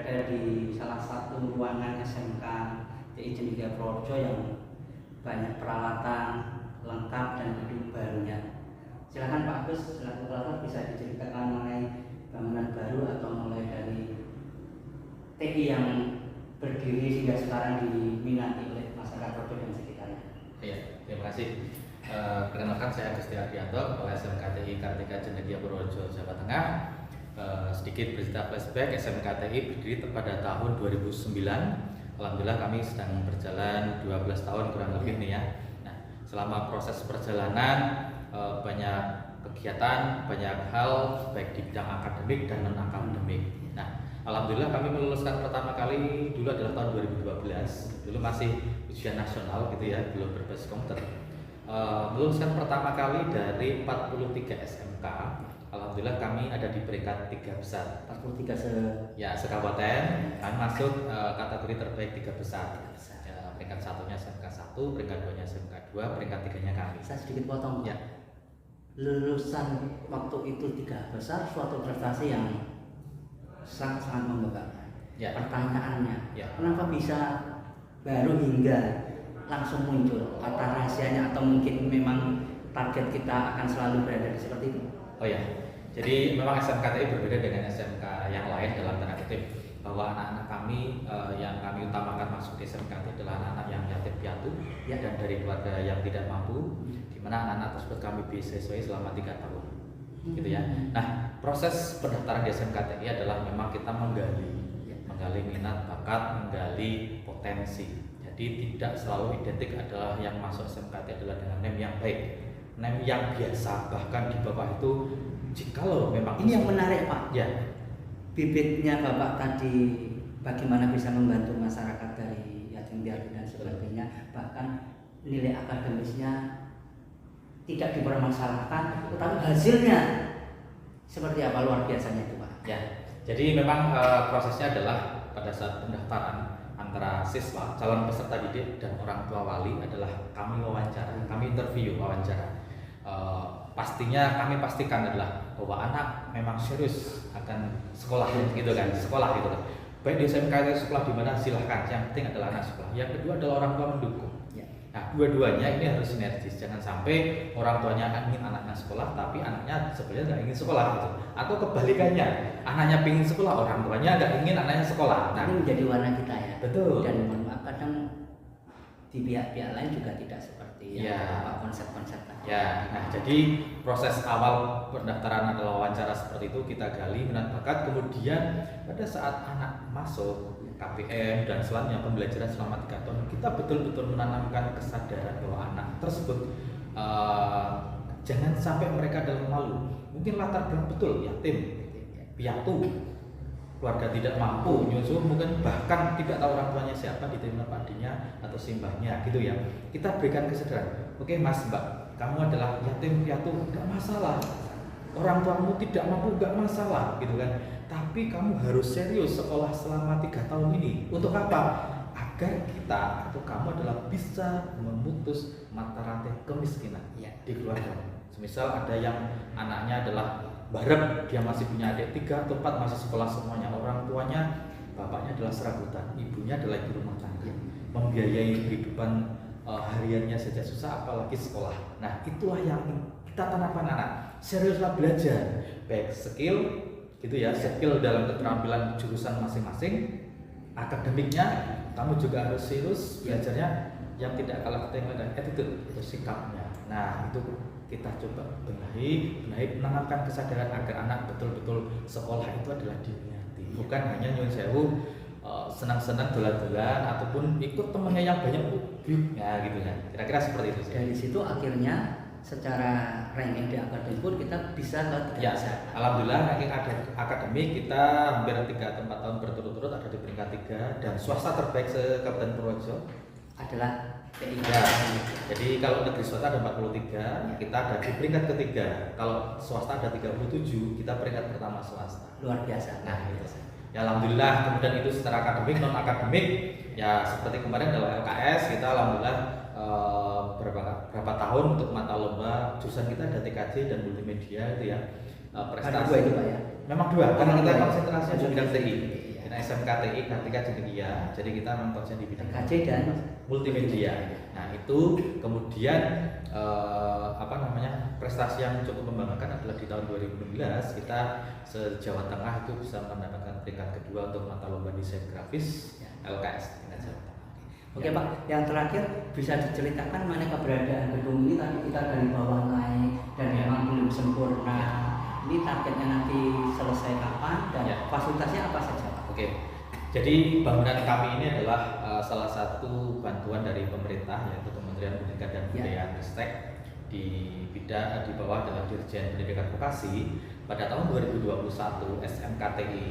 berada di salah satu ruangan SMK TI Cendekia Purworejo yang banyak peralatan lengkap dan gedung barunya. Silakan Pak Agus selaku pelapor bisa diceritakan mengenai bangunan baru atau mulai dari TI yang berdiri hingga sekarang diminati oleh masyarakat Purworejo dan sekitarnya. Iya, terima kasih. Perkenalkan saya Agus Ardianto, Kepala SMK TI Kartika Cendekia Purworejo, Jawa Tengah. Sedikit berita flashback, SMK TI berdiri pada tahun 2009. Alhamdulillah kami sedang berjalan 12 tahun kurang lebih nih ya. Nah, selama proses perjalanan banyak kegiatan, banyak hal baik di bidang akademik dan non akademik. Nah, alhamdulillah kami meluluskan pertama kali dulu adalah tahun 2012. Dulu masih ujian nasional gitu ya, belum berbasis komputer. Meluluskan pertama kali dari 43 SMK. Alhamdulillah kami ada di peringkat 3 besar. 43 sekabupaten. Kami masuk kategori terbaik 3 besar. Ya, peringkat 1-nya SMK 1, peringkat 2-nya SMK 2, peringkat 3-nya kami. Saya sedikit potong. Ya. Lulusan waktu itu 3 besar suatu prestasi yang sangat membanggakan. Ya. Pertanyaannya, Ya. kenapa bisa baru hingga langsung muncul kata rahasianya, atau mungkin memang target kita akan selalu berada di seperti itu? Oh ya, jadi memang SMK TI berbeda dengan SMK yang lain dalam tanda kutip, bahwa anak-anak kami yang kami utamakan masuk di SMK TI adalah anak-anak yang yatim piatu ya, dan dari keluarga yang tidak mampu, di mana anak-anak tersebut kami beasiswai selama 3 tahun, gitu ya. Nah, proses pendaftaran di SMK TI adalah memang kita menggali minat, bakat, menggali potensi. Jadi tidak selalu identik adalah yang masuk SMK TI adalah dengan NEM yang baik, NEM yang biasa, bahkan di bawah itu jikalau memang ini yang menarik Pak. Ya. Bibitnya Bapak tadi bagaimana bisa membantu masyarakat dari yatim piatu dan sebagainya, bahkan nilai akademisnya tidak dipermasalahkan, tetapi hasilnya seperti apa, luar biasanya itu Pak. Ya. Jadi memang prosesnya adalah pada saat pendaftaran antara siswa, calon peserta didik dan orang tua wali adalah kami wawancara, kami interview wawancara. Pastinya kami pastikan adalah bahwa anak memang serius akan sekolah gitu kan, sekolah gitu kan. Baik di SMK itu sekolah di mana silahkan, yang penting adalah anak sekolah. Yang kedua adalah orang tua mendukung. Nah, dua-duanya ini harus sinergis. Jangan sampai orang tuanya ingin anaknya sekolah, tapi anaknya sebenarnya nggak ingin sekolah gitu. Atau kebalikannya, anaknya ingin sekolah, orang tuanya nggak ingin anaknya sekolah. Nah, ini menjadi warna kita ya. Betul. Dan mohon maaf, kadang di pihak-pihak lain juga tidak seperti konsep-konsep tadi. Ya, nah jadi proses awal pendaftaran adalah wawancara seperti itu, kita gali minat bakat, kemudian pada saat anak masuk KPM dan selanjutnya pembelajaran selama 3 tahun, kita betul-betul menanamkan kesadaran bahwa anak tersebut jangan sampai mereka dalam malu. Mungkin latar belakang betul yatim, piatu, keluarga tidak mampu, nyusul, mungkin bahkan tidak tahu orang tuanya siapa, diterima pakdinya atau simbahnya gitu ya. Kita berikan kesadaran. Oke Mas, Mbak, kamu adalah yatim piatu, enggak masalah. Orang tuamu tidak mampu, enggak masalah gitu kan. Tapi kamu harus serius sekolah selama 3 tahun ini. Untuk apa? Agar kita atau kamu adalah bisa memutus mata rantai kemiskinan di keluarga. Semisal ada yang anaknya adalah barep, dia masih punya adik 3 atau 4 masih sekolah semuanya. Orang tuanya, bapaknya adalah serabutan, ibunya adalah ibu rumah tangga, membiayai kehidupan hariannya saja susah, apalagi sekolah. Nah, itulah yang kita tanamkan anak. Seriuslah belajar, baik skill gitu ya, skill dalam keterampilan jurusan masing-masing. Akademiknya kamu juga harus serius belajarnya, yang tidak kalah penting adalah attitude, itu sikapnya. Nah, itu kita coba benahi, menanamkan kesadaran agar anak betul-betul sekolah itu adalah diniati, bukan hanya nyun sewu senang-senang dolan-dolan ataupun ikut temannya yang banyak ya gitu kan. Kira-kira seperti itu sih. Dari situ akhirnya secara ranking di akademik pun kita bisa ke 3 besar. Alhamdulillah ranking akademik kita hampir 3 atau 4 tahun berturut-turut ada di peringkat 3, dan swasta terbaik se-Kabupaten Purworejo adalah TI. Ya, jadi kalau negeri swasta ada 43, kita ada di peringkat ketiga. Kalau swasta ada 37, kita peringkat pertama swasta. Luar biasa. Nah, itu. Ya alhamdulillah, kemudian itu secara akademik, non akademik ya seperti kemarin adalah LKS, kita alhamdulillah berapa tahun untuk mata lomba jurusan kita ada TKJ dan multimedia itu ya, prestasi. Ada 2 itu Pak ya? Memang 2, karena kita konsentrasi di bidang TI. Nah, SMKTI Kartika Cendekia, jadi kita memang konsen di bidang TKJ dan multimedia. Nah, itu kemudian prestasi yang cukup membanggakan adalah di tahun 2016 kita se-Jawa Tengah itu bisa mendapatkan peringkat kedua untuk mata lomba desain grafis LKS tingkat Jawa Tengah. Oke Pak, yang terakhir bisa diceritakan mana keberadaan gedung ini? Tadi kita dari bawah naik dan memang belum sempurna. Ini targetnya nanti selesai kapan dan fasilitasnya apa saja Pak? Oke, jadi bangunan kami ini adalah salah satu bantuan dari pemerintah, yaitu Kementerian Pendidikan dan Kebudayaan Ristek di bawah dalam Dirjen Pendidikan Vokasi. Pada tahun 2021 SMKTI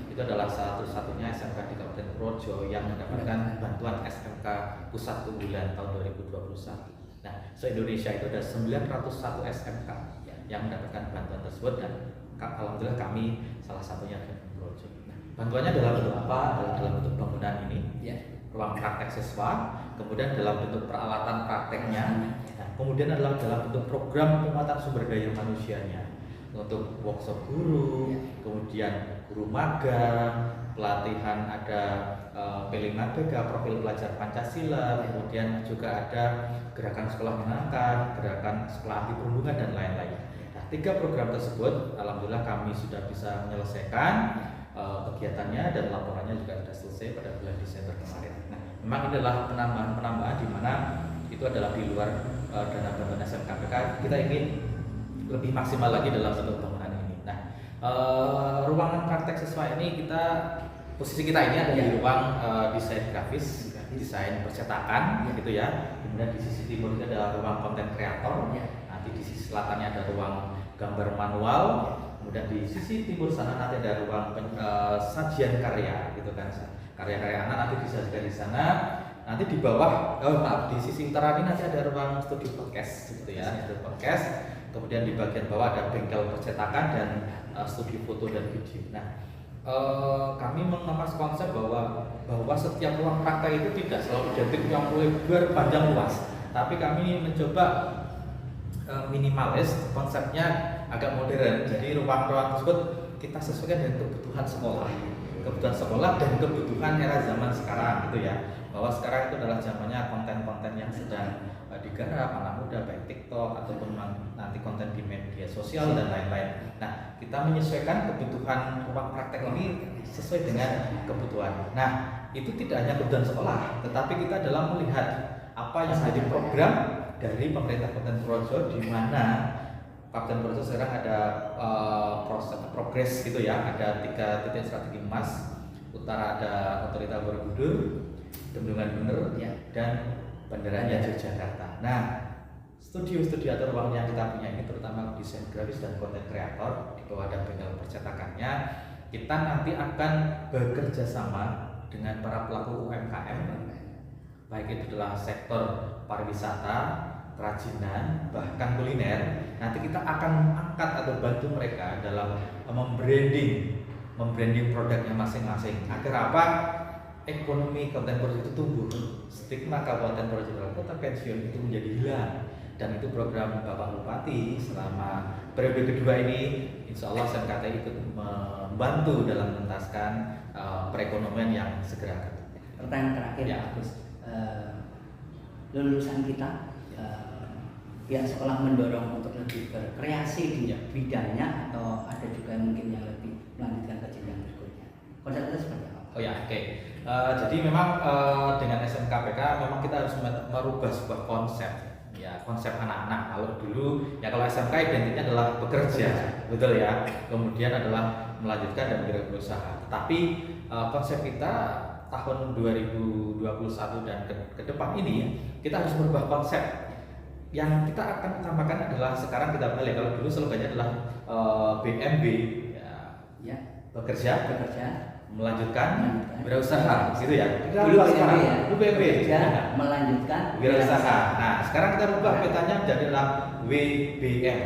itu adalah satu-satunya SMK di Kabupaten Purworejo yang mendapatkan bantuan SMK Pusat Unggulan tahun 2021. Nah, se-Indonesia itu ada 901 SMK yang mendapatkan bantuan tersebut dan alhamdulillah kami salah satunya di Purworejo. Nah, bantuannya dalam bentuk apa? Dalam bentuk bangunan ini, ruang praktek siswa, kemudian dalam bentuk peralatan prakteknya, kemudian adalah dalam bentuk program penguatan sumber daya manusianya untuk workshop guru, kemudian guru magang, pelatihan ada PLMABK, profil pelajar Pancasila, kemudian juga ada gerakan sekolah menyenangkan, gerakan sekolah anti perundungan dan lain-lain. Nah, 3 program tersebut alhamdulillah kami sudah bisa menyelesaikan kegiatannya dan laporannya juga sudah selesai pada bulan Desember kemarin. Nah, memang ini adalah penambahan di mana itu adalah di luar dana bantuan SMKPK. Kita ingin lebih maksimal lagi dalam bentuk bangunan ini. Nah, ruangan praktek siswa ini posisi kita ini ada di ruang desain grafis, desain percetakan, gitu ya. Kemudian di sisi timur itu ada ruang konten kreator. Nanti di sisi selatannya ada ruang gambar manual. Kemudian di sisi timur sana nanti ada ruang sajian karya, gitu kan. Karya-karya anak nanti disajikan di sana. Nanti di bawah, di sisi utara ini nanti ada ruang studio podcast, gitu ya, studio podcast. Kemudian di bagian bawah ada bengkel percetakan dan studio foto dan video. Nah, kami mengemas konsep bahwa setiap ruang praktek itu tidak selalu identik yang lebar, panjang, luas. Tapi kami mencoba minimalis, konsepnya agak modern. Jadi ruang-ruang tersebut kita sesuaikan dengan kebutuhan sekolah dan kebutuhan era zaman sekarang, gitu ya. Bahwa sekarang itu adalah zamannya konten-konten yang sedang digarap anak muda, baik TikTok ataupun nanti konten di media sosial dan lain-lain. Nah, kita menyesuaikan kebutuhan ruang praktek ini sesuai dengan kebutuhan. Nah, itu tidak hanya kebutuhan sekolah, tetapi kita adalah melihat apa yang menjadi program dari pemerintah Kabupaten Purworejo, di mana Kabupaten Purworejo sekarang ada progres, gitu ya. Ada 3 titik strategi emas. Utara ada Otorita Borobudur, Bendungan Bener, dan Bandaranya Yogyakarta. Nah, studio-studio atau ruang yang kita punya ini terutama desain grafis dan konten kreator, di bawah ada bengkel percetakannya. Kita nanti akan bekerja sama dengan para pelaku UMKM, baik itu adalah sektor pariwisata, kerajinan, bahkan kuliner. Nanti kita akan angkat atau bantu mereka dalam membranding produknya masing-masing. Agar apa? Ekonomi Kabupaten Purworejo itu tumbuh, stigma Kabupaten Purworejo dalam kota pensiun itu menjadi hilang. Dan itu program Bapak Bupati selama periode kedua ini, insya Allah SMKTI ikut membantu dalam menuntaskan perekonomian yang segera akan. Pertanyaan terakhir ya, Agus, lulusan kita pihak sekolah mendorong untuk lebih berkreasi di bidangnya, atau ada juga mungkin yang lebih melanjutkan ke jenjang berikutnya. Konsep itu seperti apa? Oh ya, oke. Jadi memang dengan SMKPK memang kita harus merubah sebuah konsep, ya, konsep anak-anak. Kalau dulu ya, kalau SMK identiknya adalah bekerja, betul ya. Kemudian adalah melanjutkan dan berusaha. Tetapi konsep kita tahun 2021 dan ke depan ini, kita harus merubah konsep. Yang kita akan utamakan adalah sekarang kita balik. Kalau dulu slogannya adalah BMB, ya, bekerja, melanjutkan, wirausaha, gitu ya. Dulu BMB, melanjutkan, wirausaha. Nah, sekarang kita rubah petanya menjadi WBM,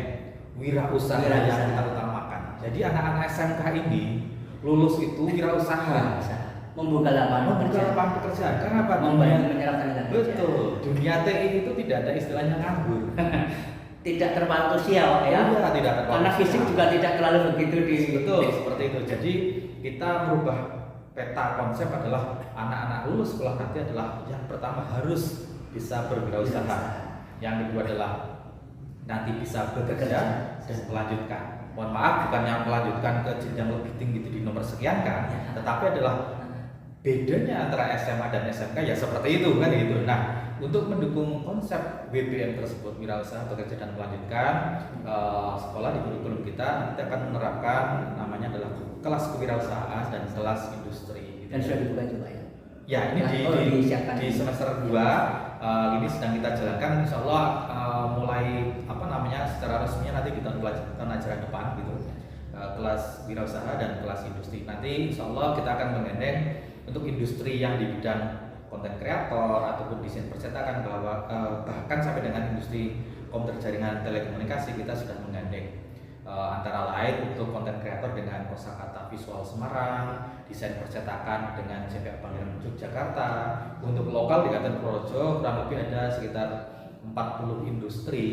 wirausaha yang kita utamakan. Jadi anak-anak SMK ini lulus itu wirausaha, membuka lapangan pekerjaan. Karena apa? Membantu menyerap tenaga kerja. Betul. Dunia TI itu tidak ada istilahnya nganggur. Tidak terpantau sial, ya. Iya, tidak terpantau. Karena fisik juga tidak terlalu begitu Betul, seperti itu. Jadi kita merubah peta konsep adalah anak-anak lulus sekolah nanti adalah yang pertama harus bisa berwirausaha, yang kedua adalah nanti bisa bekerja dan melanjutkan. Mohon maaf, bukan yang melanjutkan ke jenjang lebih tinggi itu di nomor sekian kan, tetapi adalah bedanya antara SMA dan SMK ya seperti itu kan gitu. Nah, untuk mendukung konsep WBM tersebut, wirausaha bekerja dan melanjutkan, sekolah di kurikulum kita nanti akan menerapkan namanya adalah kelas kewirausahaan dan kelas industri. Dan sudah dibuka juga ya? Ya, ini di semester 2 ini sedang kita jalankan. Insya Allah mulai secara resminya nanti di tahun ajaran depan gitu, kelas wirausaha dan kelas industri. Nanti insya Allah kita akan menggandeng untuk industri yang di bidang konten kreator ataupun desain percetakan, bahkan sampai dengan industri komputer jaringan telekomunikasi kita sudah menggandeng antara lain untuk konten kreator dengan kosakata visual Semarang, desain percetakan dengan CPA Pangeran Yogyakarta. Untuk lokal di Kabupaten Purworejo kurang lebih ada sekitar 40 industri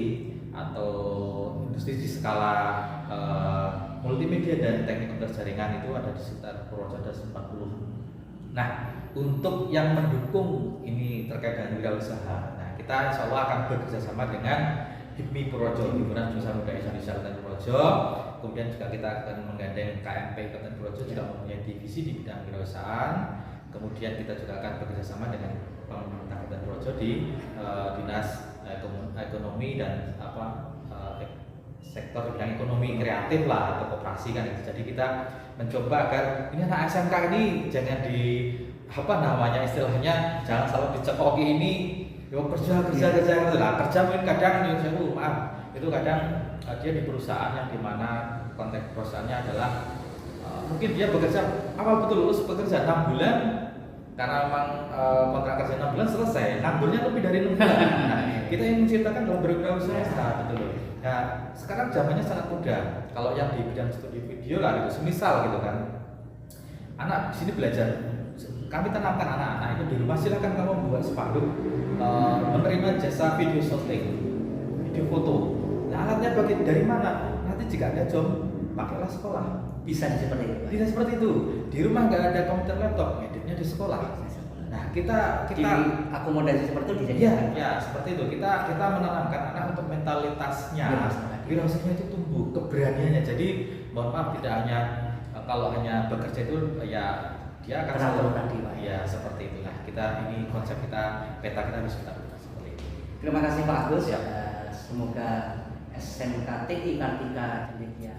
atau industri di skala multimedia dan teknik komputer jaringan itu ada di sekitar Purworejo, ada 40. Nah, untuk yang mendukung ini terkait dengan wirausaha, nah kita insya Allah akan bekerja sama dengan HIPMI Purworejo, Himpunan Pengusaha Muda Indonesia Kabupaten Purworejo. Kemudian juga kita akan menggandeng KMP Kabupaten Purworejo juga mempunyai divisi di bidang wirausahaan. Kemudian kita juga akan bekerja sama dengan pemerintah Kabupaten Purworejo di Dinas Ekonomi dan sektor bidang ekonomi kreatif lah atau koperasi kan itu. Jadi kita mencoba agar ini anak SMK ini jangan istilahnya jangan selalu dicekoki ini kerja mungkin kadang itu kadang dia di perusahaan yang dimana konteks perusahaannya adalah mungkin dia bekerja lulus bekerja 6 bulan karena memang kontrak kerja 6 bulan selesai, ngambilnya lebih dari 6 bulan. Nah, kita yang menciptakan dalam berwirausaha betul loh. Nah, sekarang zamannya sangat mudah. Kalau yang di bidang studi video lah gitu, semisal gitu kan, anak di sini belajar, kami tanamkan anak-anak itu di rumah, silakan kamu membuat spanduk menerima jasa video shooting, video foto. Nah, alatnya dari mana? Nanti jika ada job, pakailah sekolah. Bisa seperti itu. Bisa seperti itu. Di rumah nggak ada komputer laptop, editnya di sekolah. Nah, kita akomodasi seperti itu ya seperti itu. Kita menanamkan anak untuk mentalitasnya, wirausahanya itu tumbuh, keberaniannya. Jadi mohon maaf, tidak hanya kalau hanya bekerja itu ya dia akan selalu ya seperti itulah. Ini konsep kita, peta kita harus kita buat seperti itu. Terima kasih Pak Agus. Ya. Semoga SMK TI Kartika Cendekia